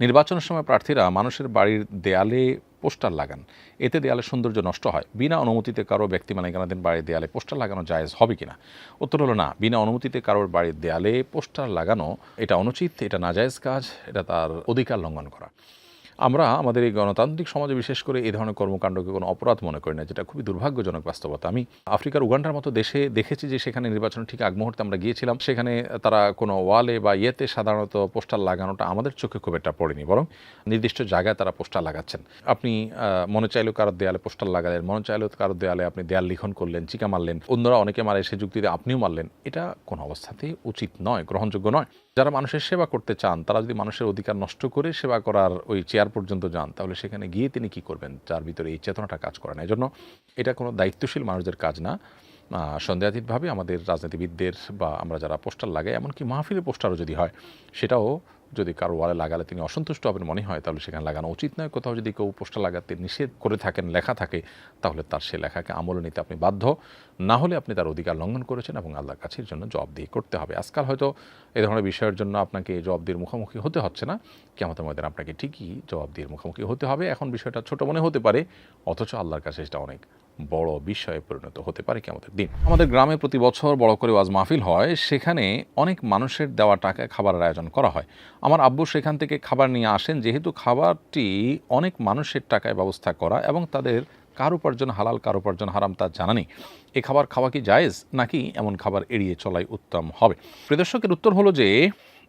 নির্বাচনের সময় প্রার্থীরা মানুষের বাড়ির দেয়ালে পোস্টার লাগান, এতে দেয়ালের সৌন্দর্য নষ্ট হয়। বিনা অনুমতিতে কারো ব্যক্তি মালিকানাধীন বাড়ির দেয়ালে পোস্টার লাগানো জায়েজ হবে কিনা? উত্তর হলো না। বিনা অনুমতিতে কারোর বাড়ির দেয়ালে পোস্টার লাগানো এটা অনুচিত, এটা নাজায়েজ কাজ, এটা তার অধিকার লঙ্ঘন করা। আমরা আমাদের এই গণতান্ত্রিক সমাজে বিশেষ করে এই ধরনের কর্মকাণ্ডকে কোনো অপরাধ মনে করি না, যেটা খুবই দুর্ভাগ্যজনক বাস্তবতা। আমি আফ্রিকার উগান্ডার মতো দেশে দেখেছি যে সেখানে নির্বাচনের ঠিক আগ মুহূর্তে আমরা গিয়েছিলাম, সেখানে তারা কোনো ওয়ালে বা ইয়েতে সাধারণত পোস্টার লাগানোটা আমাদের চোখে খুব একটা পড়েনি, বরং নির্দিষ্ট জায়গায় তারা পোস্টার লাগাচ্ছেন। আপনি মনে চাইলেও কারোর দেয়ালে পোস্টার লাগালেন, মনে চাইলেও কারোর দেয়ালে আপনি দেয়াল লিখন করলেন, চিকা মারলেন, অন্যরা অনেকে মারে সে যুক্তিতে আপনিও মারলেন। এটা কোনো অবস্থাতেই উচিত নয়, গ্রহণযোগ্য নয়। যারা মানুষের সেবা করতে চান তারা যদি মানুষের অধিকার নষ্ট করে সেবা করার ওই চেয়ার পর্যন্ত যান, তাহলে সেখানে গিয়ে তিনি কি করবেন, যার ভিতরে এই চেতনাটা কাজ করে না। এজন্য এটা কোনো দায়িত্বশীল মানুষদের কাজ না। সন্দেহাতীতভাবে আমাদের রাজনীতিবিদদের বা আমরা যারা পোস্টার লাগাই, এমনকি মাহফিলের পোস্টারও যদি হয়, সেটাও যদি কারো ওয়ালে লাগালে তিনি অসন্তুষ্ট হবেন মনে হয়, তাহলে সেখানে লাগানো উচিত নয়। কোথাও যদি কেউ পোস্টার লাগাতে নিষেধ করে থাকেন, লেখা থাকে, তাহলে তার সে লেখাকে আমলে নিতে আপনি বাধ্য। না হলে আপনি তার অধিকার লঙ্ঘন করেছেন এবং আল্লাহর কাছে এর জন্য জবাবদিহি করতে হবে। আজকাল হয়তো এ ধরনের বিষয়ের জন্য আপনাকে জবাবদিহির মুখোমুখি হতে হচ্ছে না, কিয়ামতের ময়দানে আপনাকে ঠিকই জবাবদিহির মুখোমুখি হতে হবে। এখন বিষয়টা ছোট মনে হতে পারে, অথচ আল্লাহর কাছে সেটা অনেক বড় বিষয়ে পরিণত হতে পারে কিয়ামতের দিন। আমাদের গ্রামে প্রতি বছর বড় করে ওয়াজ মাহফিল হয়, সেখানে অনেক মানুষের দেওয়া টাকায় খাবারের আয়োজন করা হয়। আমার আব্বু সেখান থেকে খাবার নিয়ে আসেন। যেহেতু খাবারটি অনেক মানুষের টাকায় ব্যবস্থা করা এবং তাদের কার উপার্জন হালাল কার উপার্জন হারাম তা জানা নেই, এ খাবার খাওয়া কি জায়েজ, নাকি এমন খাবার এড়িয়ে চলাই উত্তম হবে? প্রিয়দর্শকের উত্তর হলো যে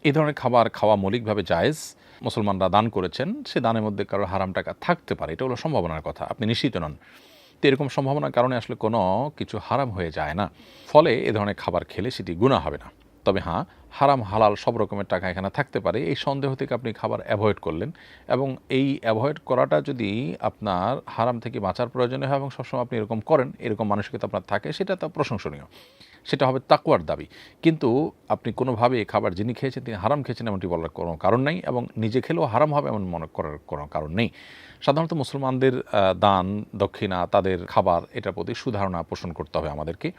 এই ধরনের খাবার খাওয়া মৌলিকভাবে জায়েজ। মুসলমানরা দান করেছেন, সে দানের মধ্যে কারোর হারাম টাকা থাকতে পারে, এটা হলো সম্ভাবনার কথা, আপনি নিশ্চিত নন। তো এরকম সম্ভাবনার কারণে আসলে কোনো কিছু হারাম হয়ে যায় না, ফলে এ ধরনের খাবার খেলে সেটি গুনাহ হবে না। তবে হ্যাঁ, হারাম হালাল সব রকমের টাকা এখানে থাকতে পারে, এই সন্দেহ থেকে আপনি খাবার অ্যাভয়েড করলেন, এবং এই অ্যাভয়েড করাটা যদি আপনার হারাম থেকে বাঁচার প্রয়োজনে হয় এবং সবসময় আপনি এরকম করেন, এরকম মানসিকতা আপনার থাকে, সেটা তো প্রশংসনীয়, সেটা হবে তাকওয়ার দাবি। কিন্তু আপনি কোনোভাবে এই খাবার যিনি খেয়েছেন তিনি হারাম খেয়েছেন এমনটি বলার কোনো কারণ নাই, এবং নিজে খেলেও হারাম হবে এমন মনে করার কোনো কারণ নেই। সাধারণত মুসলমানদের দান দক্ষিণা, তাদের খাবার, এটার প্রতি সুধারণা পোষণ করতে হবে আমাদেরকে।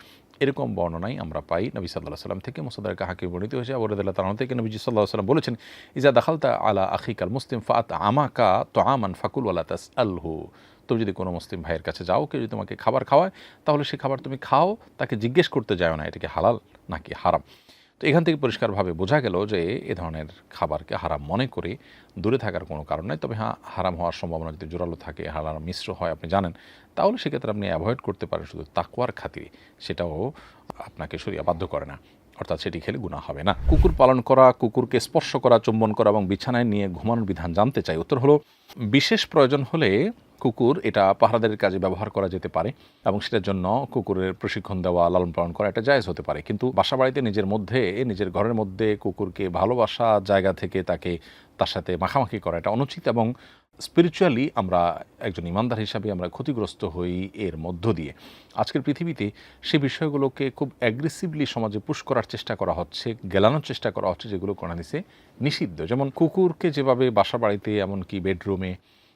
এরকম বর্ণনাই আমরা পাই নবী সাল্লাল্লাহু আলাইহি ওয়াসাল্লাম থেকে। মুসাদ্দাদ হাকিম বর্ণিত হয়েছে, আবু হুরায়রা তাআলা থেকে নবীজি সাল্লাল্লাহু আলাইহি ওয়াসাল্লাম বলেছেন, ইজা দাখালতা আলা আখিকাল মুসলিম ফাত আমাকা তুআমান ফাকুল ওয়ালা তাসআলহু। তুমি যদি কোনো মুসলিম ভাইয়ের কাছে যাও, কেউ যদি তোমাকে খাবার খাওয়ায়, তাহলে সেই খাবার তুমি খাও, তাকে জিজ্ঞেস করতে যাও না এটা কি হালাল নাকি হারাম। তো এখান থেকে পরিষ্কারভাবে বোঝা গেল যে এ ধরনের খাবারকে হারাম মনে করে দূরে থাকার কোনো কারণ নাই। তবে হ্যাঁ, হারাম হওয়ার সম্ভাবনা যদি জোরালো থাকে, হারাম মিশ্র হয় আপনি জানেন, তাহলে সেক্ষেত্রে আপনি অ্যাভয়েড করতে পারেন শুধু তাকওয়ার খাতিরে, সেটাও আপনাকে শরিয়া বাধ্য করে না, অর্থাৎ সেটি খেলে গুনাহ হবে না। কুকুর পালন করা, কুকুরকে স্পর্শ করা, চুম্বন করা এবং বিছানায় নিয়ে ঘুমানোর বিধান জানতে চাই। উত্তর হলো, বিশেষ প্রয়োজন হলে কুকুর এটা পাহারাদারের কাজে ব্যবহার করা যেতে পারে, এবং সেটার জন্য কুকুরের প্রশিক্ষণ দেওয়া, লালন পালন করা এটা জায়েজ হতে পারে। কিন্তু বাসা বাড়িতে নিজের মধ্যে, নিজের ঘরের মধ্যে কুকুরকে ভালোবাসা জায়গা থেকে তার সাথে মাখামাখি করা এটা অনুচিত, এবং স্পিরিচুয়ালি আমরা একজন ইমানদার হিসাবে আমরা ক্ষতিগ্রস্ত হই এর মধ্য দিয়ে। আজকের পৃথিবীতে সে বিষয়গুলোকে খুব অ্যাগ্রেসিভলি সমাজে পুশ করার চেষ্টা করা হচ্ছে, গেলানোর চেষ্টা করা হচ্ছে, যেগুলো কোরআন হাদিসে নিষিদ্ধ। যেমন কুকুরকে যেভাবে বাসা বাড়িতে এমনকি বেডরুমে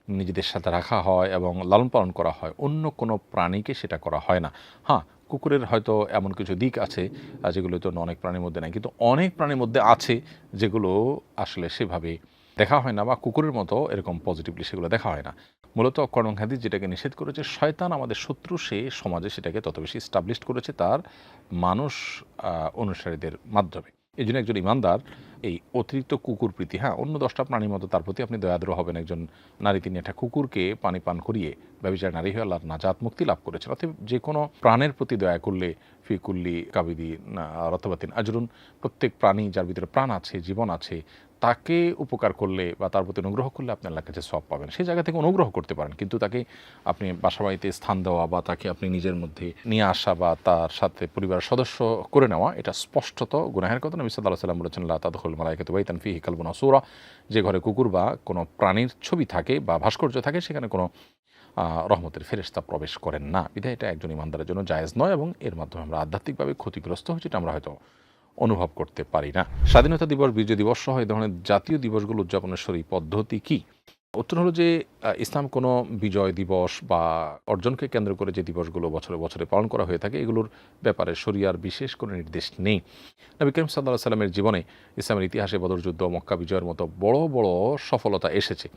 নিজেদের সাথে রাখা হয় এবং লালন পালন করা হয়, অন্য কোনো প্রাণীকে সেটা করা হয় না। হ্যাঁ, কুকুরের হয়তো এমন কিছু দিক আছে যেগুলো তো অনেক প্রাণীর মধ্যে নাই, কিন্তু অনেক প্রাণীর মধ্যে আছে যেগুলো আসলে সেভাবে দেখা হয় না, বা কুকুরের মতো এরকম পজিটিভলি সেগুলো দেখা হয় না। মূলত কোরআন হাদিস যেটাকে নিষেধ করেছে, শয়তান আমাদের শত্রু, সে সমাজে সেটাকে তত বেশি এস্টাবলিশ করেছে তার মানুষ অনুসারীদের মাধ্যমে। এই জন্য একজন ইমানদার এই অতিরিক্ত কুকুর প্রীতি, হ্যাঁ, অন্য 10টা প্রাণীর মতো তার প্রতি আপনি দয়াদ্র হবেন। একজন নারী, তিনি একটা কুকুরকে পানি পান করিয়ে ব্যভিচার নারী হয়ে আল্লাহর নাজাত মুক্তি লাভ করেছেন। অতএব যে কোনো প্রাণের প্রতি দয়া করলে ফি কুল্লি কাবিদি রতবাতিন আজরুন, প্রত্যেক প্রাণী যার ভিতরে প্রাণ আছে, জীবন আছে, তাকে উপকার করলে বা তার প্রতি অনুগ্রহ করলে আপনি আল্লাহর কাছে সওয়াব পাবেন। সেই জায়গা থেকে অনুগ্রহ করতে পারেন, কিন্তু তাকে আপনি বাসাবাড়িতে স্থান দেওয়া বা তাকে আপনি নিজের মধ্যে নিয়ে আসা বা তার সাথে পরিবারের সদস্য করে নেওয়া, এটা স্পষ্টত গুনাহের কথা। নবী সাল্লাল্লাহু আলাইহি ওয়াসাল্লাম বলেছেন, লা তাদখুলুল মালায়েকাতু বাইতান ফীহি কালবুন আও সূরা, যে ঘরে কুকুর বা কোনো প্রাণীর ছবি থাকে বা ভাস্কর্য থাকে, সেখানে কোনো রহমতের ফেরেশতা প্রবেশ করেন না। বিধায় এটা একজন ইমানদারের জন্য জায়েজ নয়, এবং এর মাধ্যমে আমরা আধ্যাত্মিকভাবে ক্ষতিগ্রস্ত হচ্ছি, এটা আমরা হয়তো অনুভব করতে পারি না। স্বাধীনতা দিবস, বিজয় দিবস সহ এই ধরনের জাতীয় দিবসগুলো উদযাপনের সরি পদ্ধতি কী? উত্তর হলো যে ইসলাম কোনো বিজয় দিবস বা অর্জনকে কেন্দ্র করে যে দিবসগুলো বছরে বছরে পালন করা হয়ে থাকে এগুলোর ব্যাপারে শরিয়ার বিশেষ কোনো নির্দেশ নেই। নবী করিম সাল্লাল্লাহু আলাইহি সাল্লামের জীবনে ইসলামের ইতিহাসে বদর যুদ্ধ, মক্কা বিজয়ের মতো বড় বড় সফলতা এসেছে।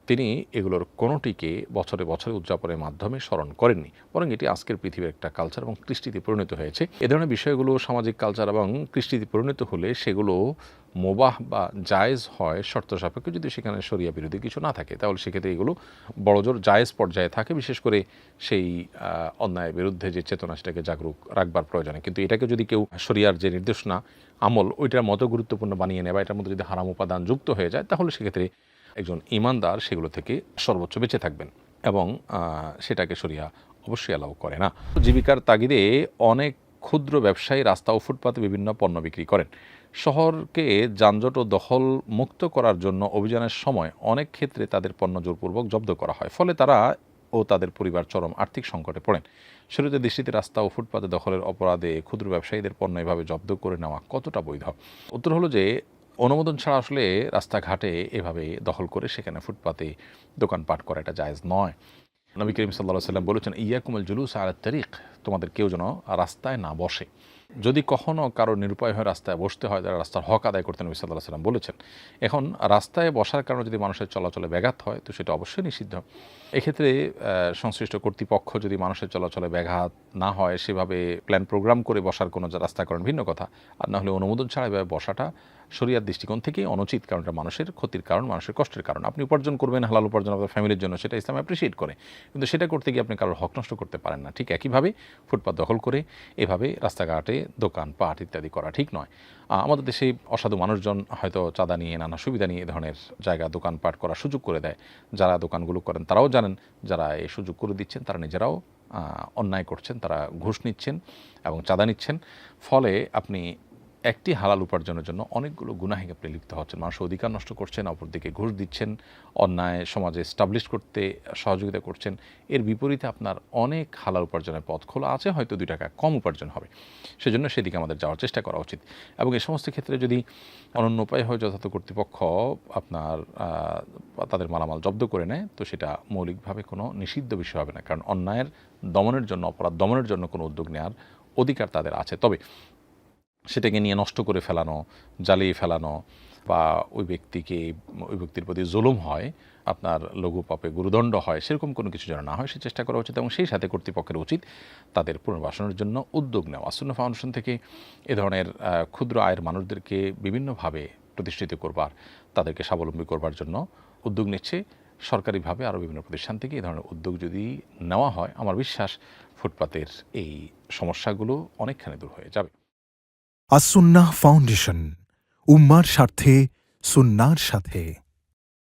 তিনি এগুলোর কোনোটিকে বছরে বছরে উদযাপনের মাধ্যমে স্মরণ করেননি, বরং এটি আজকের পৃথিবীর একটা কালচার এবং কৃষ্টিতে পরিণত হয়েছে। এ ধরনের বিষয়গুলো সামাজিক কালচার এবং কৃষ্টিতে পরিণত হলে সেগুলো মোবাহ বা জায়েজ হয় শর্ত সাপেক্ষে, যদি সেখানে শরিয়া বিরোধী কিছু না থাকে, তাহলে সেক্ষেত্রে এগুলো বড়জোর জায়েজ পর্যায়ে থাকে, বিশেষ করে সেই অন্যায়ের বিরুদ্ধে যে চেতনা সেটাকে জাগরুক রাখবার প্রয়োজনে। কিন্তু এটাকে যদি কেউ শরিয়ার যে নির্দেশনা আমল ওইটার মতো গুরুত্বপূর্ণ বানিয়ে নেয় বা এটার মধ্যে যদি হারাম উপাদান যুক্ত হয়ে যায়, তাহলে সেক্ষেত্রে একজন ঈমানদার সেগুলো থেকে সর্বোচ্চ বেঁচে থাকবেন এবং সেটাকে শরিয়া অবশ্যই অ্যালাউ করে না। জীবিকার তাগিদে অনেক ক্ষুদ্র ব্যবসায়ী রাস্তা ও ফুটপাতে বিভিন্ন পণ্য বিক্রি করেন। শহরকে যানজট ও দখল মুক্ত করার জন্য অভিযানের সময় অনেক ক্ষেত্রে তাদের পণ্য জোরপূর্বক জব্দ করা হয়, ফলে তারা ও তাদের পরিবার চরম আর্থিক সংকটে পড়েন। শরীয়তের দৃষ্টিতে রাস্তা ও ফুটপাতে দখলের অপরাধে ক্ষুদ্র ব্যবসায়ীদের পণ্য এভাবে জব্দ করে নেওয়া কতটা বৈধ? উত্তর হলো যে অনুমোদন ছাড়া আসলে রাস্তাঘাটে এভাবে দখল করে সেখানে ফুটপাতে দোকানপাট করা এটা জায়েজ নয়। নবী করিম সাল্লাল্লাহু আলাইহি ওয়াসাল্লাম বলেছেন, ইয়াকুমুল জুলুস আলা তারিক, তোমাদের কেউ যেন রাস্তায় না বসে। যদি কখনো কারো নিরুপায় হয়ে রাস্তায় বসতে হয়, তারা রাস্তার হক আদায় করতে নবী সাল্লাল্লাহু আলাইহি ওয়াসাল্লাম বলেছেন। এখন রাস্তায় বসার কারণে যদি মানুষের চলাচলে ব্যাঘাত হয়, তো সেটা অবশ্যই নিষিদ্ধ। এক্ষেত্রে সংশ্লিষ্ট কর্তৃপক্ষ যদি মানুষের চলাচলে ব্যাঘাত না হয় সেভাবে প্ল্যান প্রোগ্রাম করে বসার কোনো রাস্তা করেন, ভিন্ন কথা। আর না হলে অনুমোদন ছাড়া এভাবে বসাটা শরিয়ার দৃষ্টিকোণ থেকেই অনুচিত, কারণ এটা মানুষের ক্ষতির কারণ, মানুষের কষ্টের কারণ। আপনি উপার্জন করবেন, হালাল উপার্জন আপনার ফ্যামিলির জন্য, সেটা ইসলাম অ্যাপ্রিসিয়েট করে, কিন্তু সেটা করতে গিয়ে আপনি কারোর হক নষ্ট করতে পারেন না। ঠিক একইভাবে ফুটপাত দখল করে এভাবে রাস্তাঘাটে দোকান পাট ইত্যাদি করা ঠিক নয়। আমাদের দেশে অসাধু মানুষজন হয়তো চাঁদা নিয়ে, নানা সুবিধা নিয়ে এ ধরনের জায়গা দোকানপাট করার সুযোগ করে দেয়। যারা দোকানগুলো করেন তারাও জানেন যারা এই সুযোগ করে দিচ্ছেন তারা নিজেরাও অন্যায় করছেন, তারা ঘুষ নিচ্ছেন এবং চাঁদা নিচ্ছেন। ফলে আপনি একটি হালাল উপার্জনের জন্য অনেকগুলো গুনাহে আপনি লিপ্ত হচ্ছেন, মানুষের অধিকার নষ্ট করছেন, অপরদিকে ঘুষ দিচ্ছেন, অন্যায় সমাজে এস্টাবলিশ করতে সহযোগিতা করছেন। এর বিপরীতে আপনার অনেক হালাল উপার্জনের পথ খোলা আছে, হয়তো 2 টাকা কম উপার্জন হবে। সেজন্য সেদিকে আমাদের যাওয়ার চেষ্টা করা উচিত। এবং এই সমস্ত ক্ষেত্রে যদি অনন্য উপায় হয় যথাযথ কর্তৃপক্ষ আপনার তাদের মালামাল জব্দ করে নেয়, তো সেটা মৌলিকভাবে কোনো নিষিদ্ধ বিষয় হবে না, কারণ অন্যায়ের দমনের জন্য, অপরাধ দমনের জন্য কোনো উদ্যোগ নেওয়ার অধিকার তাদের আছে। তবে সেটাকে নিয়ে নষ্ট করে ফেলানো, জ্বালিয়ে ফেলানো বা ওই ব্যক্তির প্রতি জুলুম হয়, আপনার লঘু পাপে গুরুদণ্ড হয়, সেরকম কোনো কিছু যেন না হয় সে চেষ্টা করা উচিত। এবং সেই সাথে কর্তৃপক্ষের উচিত তাদের পুনর্বাসনের জন্য উদ্যোগ নেওয়া। সুন্নাহ ফাউন্ডেশন থেকে এ ধরনের ক্ষুদ্র আয়ের মানুষদেরকে বিভিন্নভাবে প্রতিষ্ঠিত করবার, তাদেরকে স্বাবলম্বী করবার জন্য উদ্যোগ নিচ্ছে। সরকারিভাবে আরও বিভিন্ন প্রতিষ্ঠান থেকে এই ধরনের উদ্যোগ যদি নেওয়া হয়, আমার বিশ্বাস ফুটপাতের এই সমস্যাগুলো অনেকখানি দূর হয়ে যাবে। আসুন্নাহ ফাউন্ডেশন, উম্মার স্বার্থে সুন্নাহর সাথে।